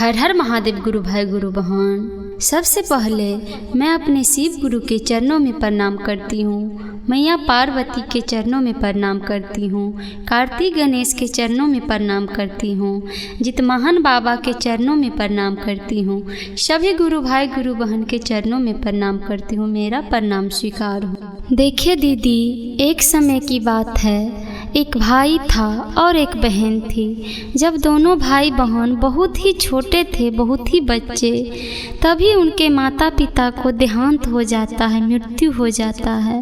हर हर महादेव गुरु भाई गुरु बहन। सबसे पहले मैं अपने शिव गुरु के चरणों में प्रणाम करती हूँ, मैया पार्वती के चरणों में प्रणाम करती हूँ, कार्तिक गणेश के चरणों में प्रणाम करती हूँ, जितमोहन बाबा के चरणों में प्रणाम करती हूँ, सभी गुरु भाई गुरु बहन के चरणों में प्रणाम करती हूँ। मेरा प्रणाम स्वीकार हो। देखिए दीदी, एक समय की बात है, एक भाई था और एक बहन थी। जब दोनों भाई बहन बहुत ही छोटे थे, बहुत ही बच्चे, तभी उनके माता पिता को देहांत हो जाता है, मृत्यु हो जाता है।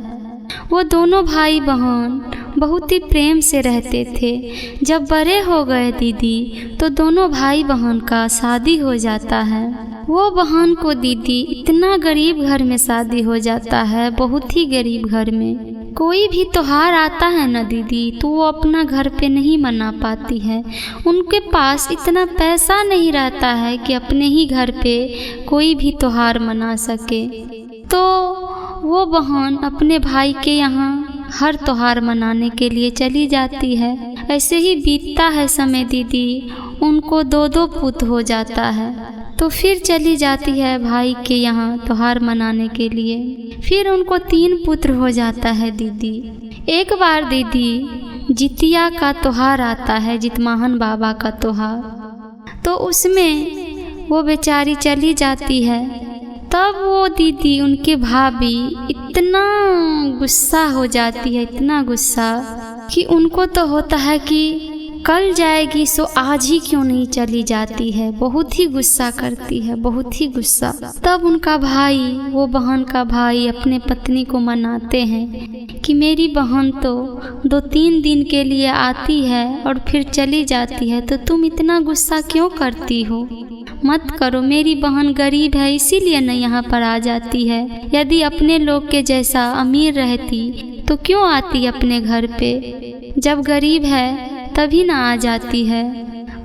वो दोनों भाई बहन बहुत ही प्रेम से रहते थे। जब बड़े हो गए दीदी, तो दोनों भाई बहन का शादी हो जाता है। वो बहन को दीदी इतना गरीब घर में शादी हो जाता है, बहुत ही गरीब घर में। कोई भी त्योहार आता है ना दीदी, तो वो अपना घर पे नहीं मना पाती है। उनके पास इतना पैसा नहीं रहता है कि अपने ही घर पे कोई भी त्योहार मना सके। तो वो बहन अपने भाई के यहाँ हर त्योहार मनाने के लिए चली जाती है। ऐसे ही बीतता है समय दीदी, उनको दो पुत्र हो जाता है। तो फिर चली जाती है भाई के यहाँ त्योहार मनाने के लिए। फिर उनको 3 पुत्र हो जाता है दीदी। एक बार दीदी जितिया का त्योहार आता है, जितमोहन बाबा का त्योहार, तो उसमें वो बेचारी चली जाती है। तब वो दीदी, उनके भाभी इतना गुस्सा हो जाती है, इतना गुस्सा कि उनको तो होता है कि कल जाएगी सो आज ही क्यों नहीं चली जाती है। बहुत ही गुस्सा करती है, बहुत ही गुस्सा। तब उनका भाई, वो बहन का भाई, अपने पत्नी को मनाते हैं कि मेरी बहन तो 2-3 दिन के लिए आती है और फिर चली जाती है, तो तुम इतना गुस्सा क्यों करती हो? मत करो, मेरी बहन गरीब है इसीलिए न यहाँ पर आ जाती है। यदि अपने लोग के जैसा अमीर रहती तो क्यों आती अपने घर पे? जब गरीब है तभी ना आ जाती है।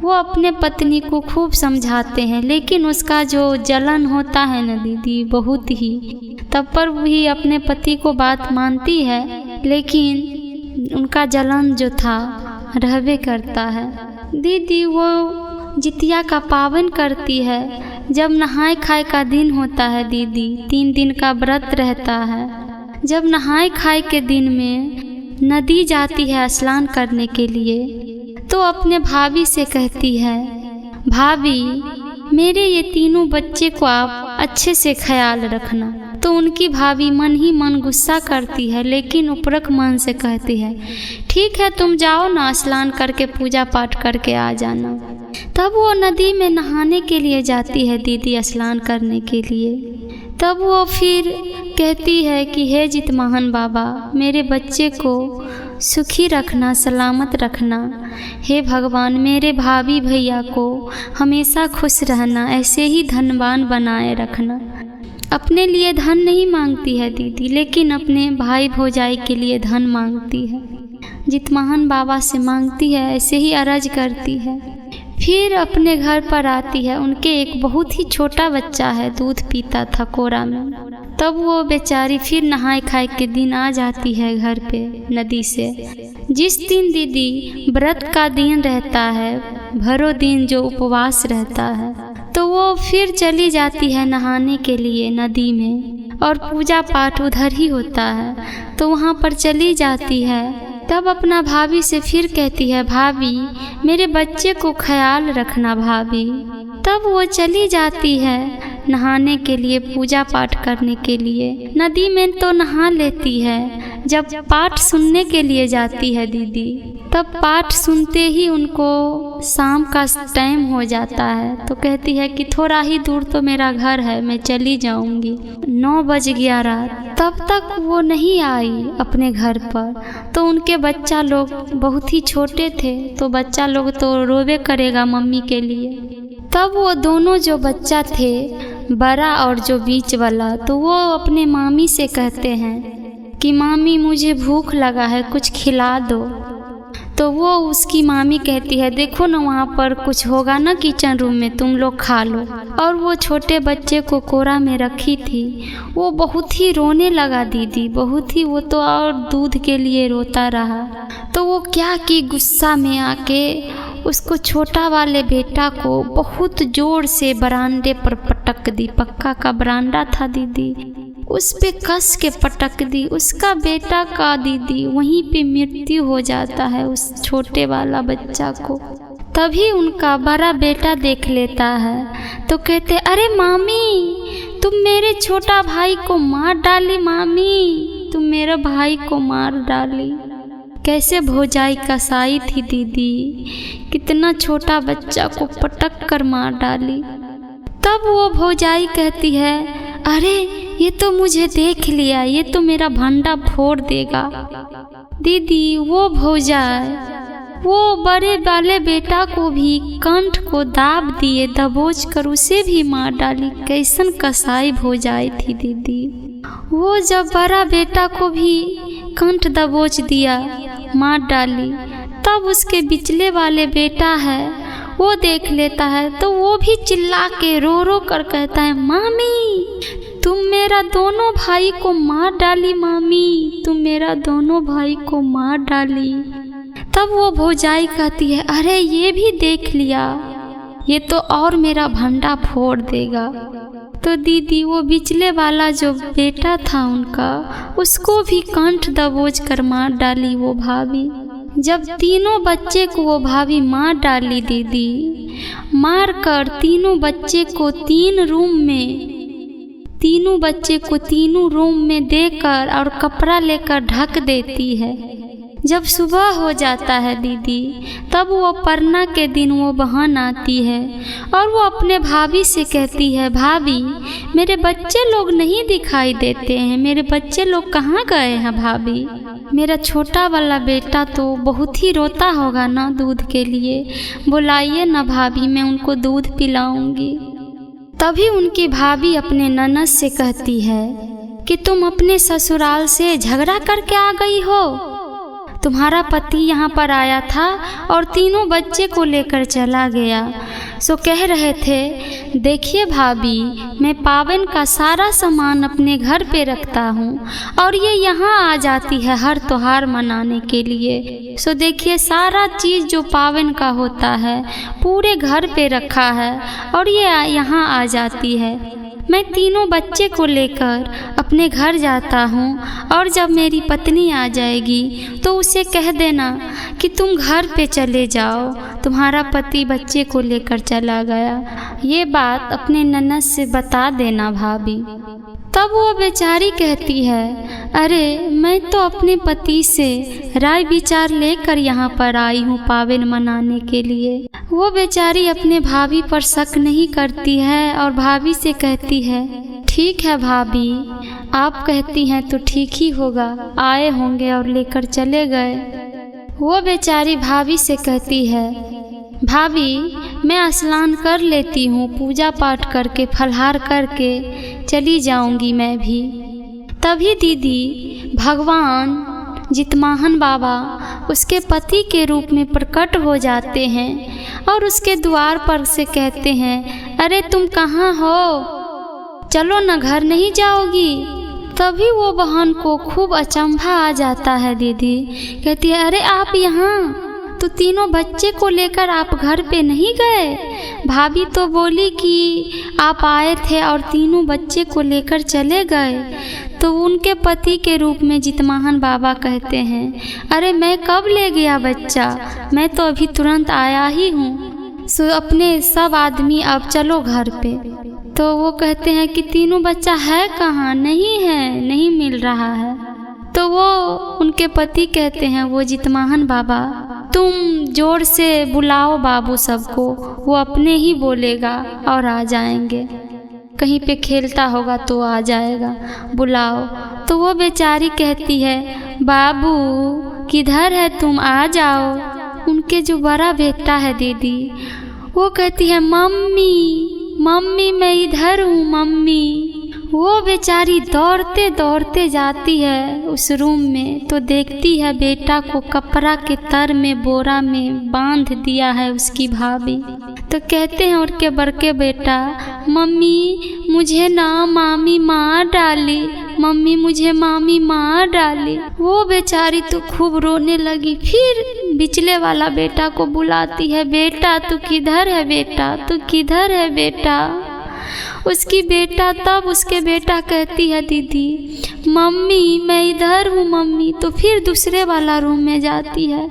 वो अपने पत्नी को खूब समझाते हैं, लेकिन उसका जो जलन होता है ना दीदी, बहुत ही, तब पर भी अपने पति को बात मानती है, लेकिन उनका जलन जो था रहबे करता है। दीदी वो जितिया का पावन करती है। जब नहाए खाए का दिन होता है दीदी, 3 दिन का व्रत रहता है। जब नहाए खाए के दिन में नदी जाती है स्नान करने के लिए, तो अपने भाभी से कहती है, भाभी मेरे ये 3 बच्चे को आप अच्छे से ख्याल रखना। तो उनकी भाभी मन ही मन गुस्सा करती है, लेकिन उपरक मन से कहती है, ठीक है तुम जाओ ना, स्नान करके पूजा पाठ करके आ जाना। तब वो नदी में नहाने के लिए जाती है दीदी, स्नान करने के लिए। तब वो फिर कहती है कि हे जितमोहन बाबा, मेरे बच्चे को सुखी रखना, सलामत रखना। हे भगवान, मेरे भाभी भैया को हमेशा खुश रहना, ऐसे ही धनवान बनाए रखना। अपने लिए धन नहीं मांगती है दीदी, लेकिन अपने भाई भौजाई के लिए धन मांगती है। जितमोहन बाबा से मांगती है, ऐसे ही अर्ज करती है। फिर अपने घर पर आती है। उनके एक बहुत ही छोटा बच्चा है, दूध पीता था कोरा में। तब वो बेचारी फिर नहाए खाए के दिन आ जाती है घर पे नदी से। जिस दिन दीदी व्रत का दिन रहता है, भरो दिन जो उपवास रहता है, तो वो फिर चली जाती है नहाने के लिए नदी में, और पूजा पाठ उधर ही होता है, तो वहाँ पर चली जाती है। तब अपना भाभी से फिर कहती है, भाभी मेरे बच्चे को ख्याल रखना भाभी। तब वो चली जाती है नहाने के लिए, पूजा पाठ करने के लिए। नदी में तो नहा लेती है। जब पाठ सुनने के लिए जाती है दीदी, तब पाठ सुनते ही उनको शाम का टाइम हो जाता है। तो कहती है कि थोड़ा ही दूर तो मेरा घर है, मैं चली जाऊंगी। 9 बज गया रात, तब तक वो नहीं आई अपने घर पर। तो उनके बच्चा लोग बहुत ही छोटे थे, तो बच्चा लोग तो रोवे करेगा मम्मी के लिए। तब वो दोनों जो बच्चा थे, बड़ा और जो बीच वाला, तो वो अपने मामी से कहते हैं कि मामी मुझे भूख लगा है, कुछ खिला दो। तो वो उसकी मामी कहती है देखो ना वहाँ पर कुछ होगा ना किचन रूम में, तुम लोग खा लो। और वो छोटे बच्चे को कोरा में रखी थी, वो बहुत ही रोने लगा दीदी, बहुत ही, वो तो और दूध के लिए रोता रहा। तो वो क्या कि गुस्सा में आके उसको छोटा वाले बेटा को बहुत जोर से बरामदे पर पटक दी। पक्का का बरामदा था दीदी, उस पे कस के पटक दी। उसका बेटा का दीदी वहीं पे मृत्यु हो जाता है, उस छोटे वाला बच्चा को। तभी उनका बड़ा बेटा देख लेता है तो कहते अरे मामी तुम मेरे छोटा भाई को मार डाली, मामी तुम मेरे भाई को मार डाली। कैसे भौजाई कसाई थी दीदी, कितना छोटा बच्चा को पटक कर मार डाली। तब वो भौजाई कहती है अरे ये तो मुझे देख लिया, ये तो मेरा भंडा फोड़ देगा। दीदी वो भौजाई वो बड़े वाले बेटा को भी कंठ को दाब दिए, दबोच कर उसे भी मार डाली। कैसन कसाई भौजाई थी दीदी। वो जब बड़ा बेटा को भी कंठ दबोच दिया, मार डाली, तब उसके बिचले वाले बेटा है वो देख लेता है तो वो भी चिल्ला के रो रो कर कहता है मामी तुम मेरा दोनों भाई को मार डाली, मामी तुम मेरा दोनों भाई को मार डाली। तब वो भौजाई कहती है अरे ये भी देख लिया, ये तो और मेरा भंडा फोड़ देगा। तो दीदी वो बिचले वाला जो बेटा था उनका, उसको भी कंठ दबोच कर मार डाली वो भाभी। जब तीनों बच्चे को वो भाभी मार डाली दीदी, मार कर तीनों बच्चे को तीनों रूम में देकर और कपड़ा लेकर ढक देती है। जब सुबह हो जाता है दीदी, तब वो परना के दिन वो बहन आती है और वो अपने भाभी से कहती है भाभी मेरे बच्चे लोग नहीं दिखाई देते हैं, मेरे बच्चे लोग कहाँ गए हैं भाभी। मेरा छोटा वाला बेटा तो बहुत ही रोता होगा ना दूध के लिए, बुलाइए ना भाभी, मैं उनको दूध पिलाऊंगी। तभी उनकी भाभी अपने ननद से कहती है कि तुम अपने ससुराल से झगड़ा करके आ गई हो, तुम्हारा पति यहाँ पर आया था और तीनों बच्चे को लेकर चला गया। सो कह रहे थे देखिए भाभी मैं पावन का सारा सामान अपने घर पे रखता हूँ और ये यहाँ आ जाती है हर त्योहार मनाने के लिए। सो देखिए सारा चीज़ जो पावन का होता है पूरे घर पे रखा है और ये यहाँ आ जाती है। मैं तीनों बच्चे को लेकर अपने घर जाता हूँ और जब मेरी पत्नी आ जाएगी तो उसे कह देना कि तुम घर पे चले जाओ, तुम्हारा पति बच्चे को लेकर चला गया। ये बात अपने ननद से बता देना भाभी। तब वो बेचारी कहती है अरे मैं तो अपने पति से राय विचार लेकर यहाँ पर आई हूँ पावन मनाने के लिए। वो बेचारी अपने भाभी पर शक नहीं करती है और भाभी से कहती है ठीक है भाभी आप कहती हैं तो ठीक ही होगा, आए होंगे और लेकर चले गए। वो बेचारी भाभी से कहती है भाभी मैं स्नान कर लेती हूँ, पूजा पाठ करके फलहार करके चली जाऊँगी मैं भी। तभी दीदी भगवान जितमाहन बाबा उसके पति के रूप में प्रकट हो जाते हैं और उसके द्वार पर से कहते हैं अरे तुम कहाँ हो, चलो ना घर नहीं जाओगी। तभी वो बहन को खूब अचंभा आ जाता है दीदी, कहती है अरे आप यहाँ तो तीनों बच्चे को लेकर आप घर पे नहीं गए। भाभी तो बोली कि आप आए थे और तीनों बच्चे को लेकर चले गए। तो उनके पति के रूप में जितमाहन बाबा कहते हैं अरे मैं कब ले गया बच्चा, मैं तो अभी तुरंत आया ही हूँ। सो अपने सब आदमी अब चलो घर पे। तो वो कहते हैं कि तीनों बच्चा है कहाँ, नहीं है, नहीं मिल रहा है। तो वो उनके पति कहते हैं वो जितमाहन बाबा तुम जोर से बुलाओ बाबू सबको, वो अपने ही बोलेगा और आ जाएंगे, कहीं पे खेलता होगा तो आ जाएगा, बुलाओ। तो वो बेचारी कहती है बाबू किधर है तुम, आ जाओ। उनके जो बड़ा बेटा है दीदी वो कहती है मम्मी मम्मी मैं इधर हूँ मम्मी। वो बेचारी दौड़ते दौड़ते जाती है उस रूम में, तो देखती है बेटा को कपड़ा के तर में बोरा में बांध दिया है उसकी भाभी। तो कहते हैं उनके बड़के बेटा, मम्मी मुझे ना मामी मार डाली, मम्मी मुझे मामी मार डाली। वो बेचारी तो खूब रोने लगी। फिर बिचले वाला बेटा को बुलाती है, बेटा तू किधर है, बेटा तू किधर है बेटा। उसकी बेटा तब उसके बेटा कहती है, दीदी मम्मी मैं इधर हूँ मम्मी। तो फिर दूसरे वाला रूम में जाती है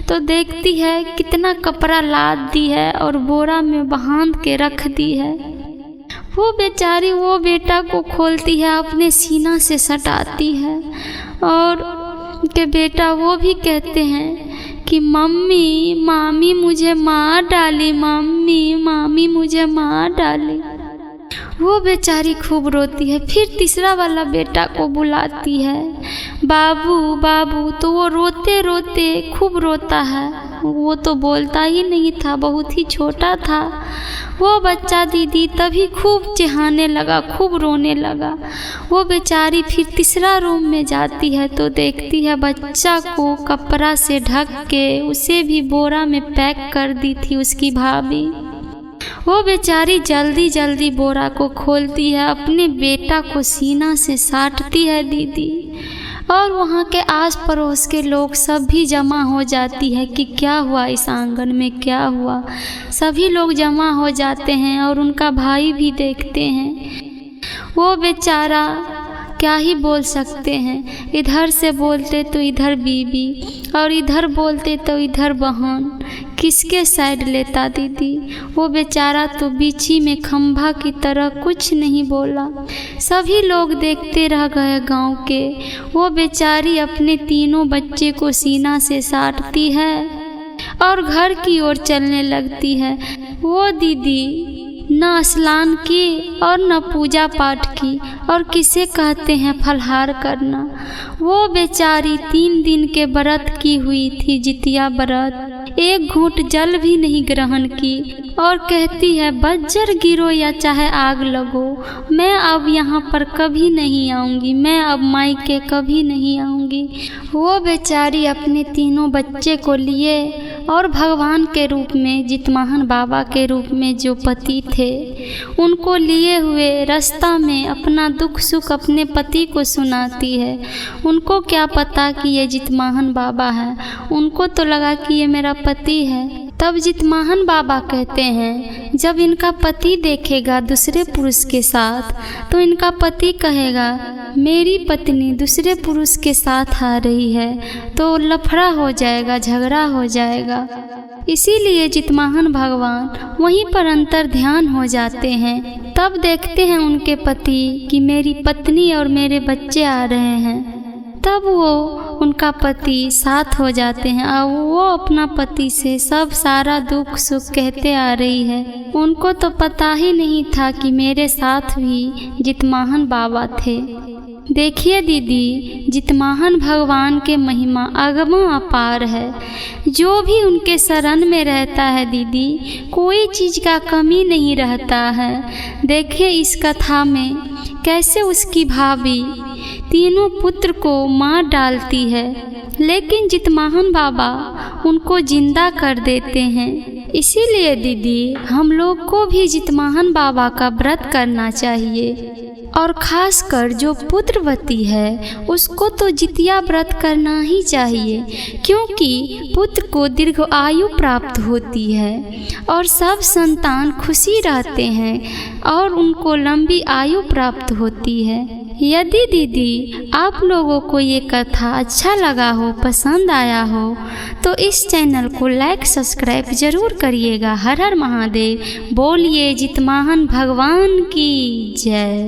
तो देखती है कितना कपड़ा लाद दी है और बोरा में बांध के रख दी है। वो बेचारी वो बेटा को खोलती है, अपने सीना से सटाती है और के बेटा वो भी कहते हैं कि मम्मी मामी मुझे मार डाली, मम्मी मामी मुझे मार डाली। वो बेचारी खूब रोती है। फिर तीसरा वाला बेटा को बुलाती है, बाबू बाबू। तो वो रोते रोते खूब रोता है। वो तो बोलता ही नहीं था, बहुत ही छोटा था वो बच्चा। दीदी तभी खूब चिढ़ाने लगा, खूब रोने लगा। वो बेचारी फिर तीसरा रूम में जाती है तो देखती है बच्चा को कपड़ा से ढक के उसे भी बोरा में पैक कर दी थी उसकी भाभी। वो बेचारी जल्दी जल्दी बोरा को खोलती है, अपने बेटा को सीना से साटती है दीदी। और वहाँ के आस पड़ोस के लोग सब भी जमा हो जाती है कि क्या हुआ, इस आंगन में क्या हुआ। सभी लोग जमा हो जाते हैं और उनका भाई भी देखते हैं। वो बेचारा क्या ही बोल सकते हैं, इधर से बोलते तो इधर बीबी और इधर बोलते तो इधर बहन। किसके साइड लेता दीदी। वो बेचारा तो बीची में खंभा की तरह कुछ नहीं बोला। सभी लोग देखते रह गए गांव के। वो बेचारी अपने तीनों बच्चे को सीना से साटती है और घर की ओर चलने लगती है। वो दीदी न स्नान की और न पूजा पाठ की, और किसे कहते हैं फलहार करना। वो बेचारी 3 दिन के व्रत की हुई थी, जितिया व्रत। एक घूंट जल भी नहीं ग्रहण की और कहती है बज्जर गिरो या चाहे आग लगो, मैं अब यहाँ पर कभी नहीं आऊँगी, मैं अब मायके कभी नहीं आऊँगी। वो बेचारी अपने तीनों बच्चे को लिए और भगवान के रूप में, जितमाहन बाबा के रूप में जो पति थे उनको लिए हुए रास्ता में अपना दुख सुख अपने पति को सुनाती है। उनको क्या पता कि ये जितमाहन बाबा है, उनको तो लगा कि ये मेरा पति है। तब जितमाहन बाबा कहते हैं जब इनका पति देखेगा दूसरे पुरुष के साथ तो इनका पति कहेगा मेरी पत्नी दूसरे पुरुष के साथ आ रही है, तो लफड़ा हो जाएगा, झगड़ा हो जाएगा। इसीलिए जितमाहन भगवान वहीं पर अंतर ध्यान हो जाते हैं। तब देखते हैं उनके पति कि मेरी पत्नी और मेरे बच्चे आ रहे हैं। तब वो उनका पति साथ हो जाते हैं और वो अपना पति से सब सारा दुख सुख कहते आ रही है। उनको तो पता ही नहीं था कि मेरे साथ भी जितमाहन बाबा थे। देखिए दीदी, जितमाहन भगवान के महिमा अगम अपार है। जो भी उनके शरण में रहता है दीदी, कोई चीज़ का कमी नहीं रहता है। देखिए इस कथा में कैसे उसकी भाभी तीनों पुत्र को मार डालती है, लेकिन जितमाहन बाबा उनको जिंदा कर देते हैं। इसीलिए दीदी हम लोग को भी जितमाहन बाबा का व्रत करना चाहिए, और खासकर जो पुत्रवती है उसको तो जितिया व्रत करना ही चाहिए, क्योंकि पुत्र को दीर्घ आयु प्राप्त होती है और सब संतान खुशी रहते हैं और उनको लंबी आयु प्राप्त होती है। यदि दीदी आप लोगों को ये कथा अच्छा लगा हो, पसंद आया हो, तो इस चैनल को लाइक सब्सक्राइब जरूर करिएगा। हर हर महादेव। बोलिए जितमाहन भगवान की जय।